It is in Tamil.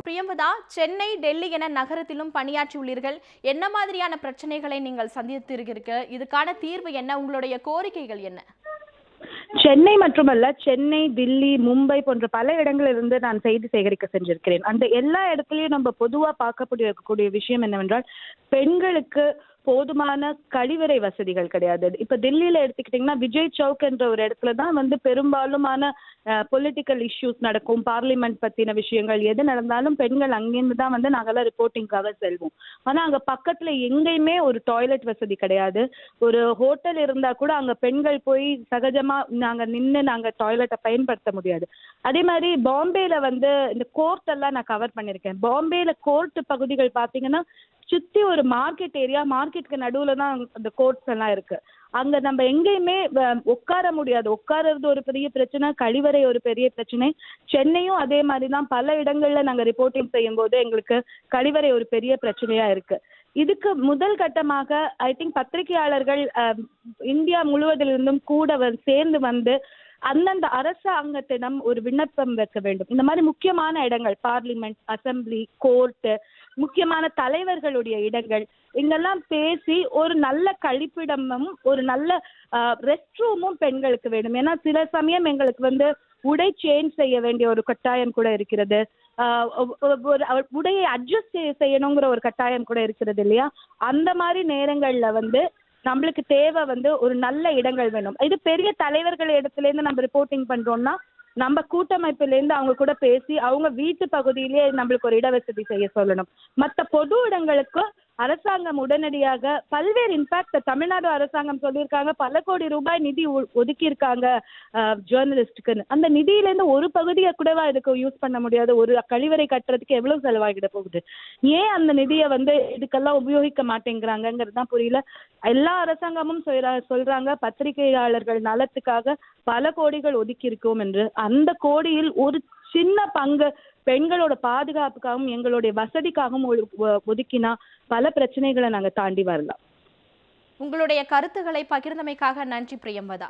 பிரியம்பதா, சென்னை, டெல்லி என நகரத்திலும் பணியாற்றியுள்ளீர்கள். என்ன மாதிரியான பிரச்சனைகளை நீங்கள் சந்தித்திருக்கிறீர்கள்? இதுக்கான தீர்வு என்ன? உங்களுடைய கோரிக்கைகள் என்ன? சென்னை மட்டுமல்ல, சென்னை, தில்லி, மும்பை போன்ற பல இடங்களிலிருந்து நான் செய்தி சேகரிக்க சென்றிருக்கிறேன். அந்த எல்லா இடத்துலயும் நம்ம பொதுவா பார்க்கக்கூடிய விஷயம் என்னவென்றால், பெண்களுக்கு போதுமான கழிவறை வசதிகள் கிடையாது. இப்ப தில்லியில எடுத்துக்கிட்டீங்கன்னா, விஜய் சவுக் என்ற ஒரு இடத்துல தான் பெரும்பாலுமான பொலிட்டிக்கல் இஷ்யூஸ் நடக்கும். பார்லிமெண்ட் பத்தின விஷயங்கள் எது நடந்தாலும் பெண்கள் அங்கிருந்து தான் நாங்கெல்லாம் ரிப்போர்ட்டிங்காக செல்வோம். ஆனா அங்க பக்கத்துல எங்கேயுமே ஒரு டாய்லெட் வசதி கிடையாது. ஒரு ஹோட்டல் இருந்தா கூட அங்க பெண்கள் போய் சகஜமா நாங்க டாய்லெட்டை பயன்படுத்த முடியாது. அதே மாதிரி பாம்பேல இந்த கோர்ட் எல்லாம் நான் கவர் பண்ணிருக்கேன். பாம்பேல கோர்ட் பகுதிகள் பாத்தீங்கன்னா சுத்தி ஒரு மார்க்கெட் ஏரியா, மார்க்கெட்டுக்கு நடுவுல தான் அந்த கோர்ட்ஸ் எல்லாம் இருக்கு. அங்க நம்ம எங்கேயுமே உட்கார முடியாது. உட்கார்றது ஒரு பெரிய பிரச்சனை, கழிவறை ஒரு பெரிய பிரச்சனை. சென்னையும் அதே மாதிரி தான். பல இடங்கள்ல நாங்க ரிப்போர்ட்டிங் செய்யும் போது எங்களுக்கு கழிவறை ஒரு பெரிய பிரச்சனையா இருக்கு. இதுக்கு முதல் கட்டமாக ஐ திங்க் பத்திரிகையாளர்கள் இந்தியா முழுவதிலிருந்தும் கூட சேர்ந்து அந்தந்த அரசாங்கத்திடம் ஒரு விண்ணப்பம் வைக்க வேண்டும். இந்த மாதிரி முக்கியமான இடங்கள், பார்லிமெண்ட், அசம்பிளி, கோர்ட்டு, முக்கியமான தலைவர்களுடைய இடங்கள், இங்கெல்லாம் பேசி ஒரு நல்ல கழிப்பிடமும் ஒரு நல்ல ரெஸ்ட் ரூமும் பெண்களுக்கு வேணும். ஏன்னா சில சமயம் எங்களுக்கு உடை சேஞ்ச் செய்ய வேண்டிய ஒரு கட்டாயம் கூட இருக்கிறது. உடையை அட்ஜஸ்ட் செய்யணுங்கிற ஒரு கட்டாயம் கூட இருக்கிறது இல்லையா? அந்த மாதிரி நேரங்கள்ல நம்மளுக்கு தேவை ஒரு நல்ல இடங்கள் வேணும். இது பெரிய தலைவர்கள் இடத்துல இருந்து நம்ம ரிப்போர்ட்டிங் பண்றோம்னா, நம்ம கூட்டமைப்புல இருந்து அவங்க கூட பேசி அவங்க வீட்டு பகுதியிலேயே நம்மளுக்கு ஒரு இடவசதி செய்ய சொல்லணும். மற்ற பொது இடங்களுக்கு அரசாங்கம் உடனடியாக பல்வேறு இன்ஃபேக்ட் தமிழ்நாடு அரசாங்கம் சொல்லியிருக்காங்க, பல கோடி ரூபாய் நிதி ஒதுக்கி இருக்காங்க ஜேர்னலிஸ்டுக்குன்னு. அந்த நிதியிலேருந்து ஒரு பகுதியை கூடவா இதுக்கு யூஸ் பண்ண முடியாது? ஒரு கழிவறை கட்டுறதுக்கு எவ்வளவு செலவாகிட போகுது? ஏன் அந்த நிதியை இதுக்கெல்லாம் உபயோகிக்க மாட்டேங்கிறாங்கிறது தான் புரியல. எல்லா அரசாங்கமும் சொல்றாங்க பத்திரிகையாளர்கள் நலத்துக்காக பல கோடிகள் ஒதுக்கி இருக்கோம் என்று. அந்த கோடியில் ஒரு சின்ன பங்கு பெண்களோட பாதுகாப்புக்காகவும் எங்களுடைய வசதிக்காகவும் ஒதுக்கினா பல பிரச்சனைகளை நாங்க தாண்டி வரலாம். உங்களுடைய கருத்துக்களை பகிர்ந்தமைக்காக நன்றி பிரியம்பதா.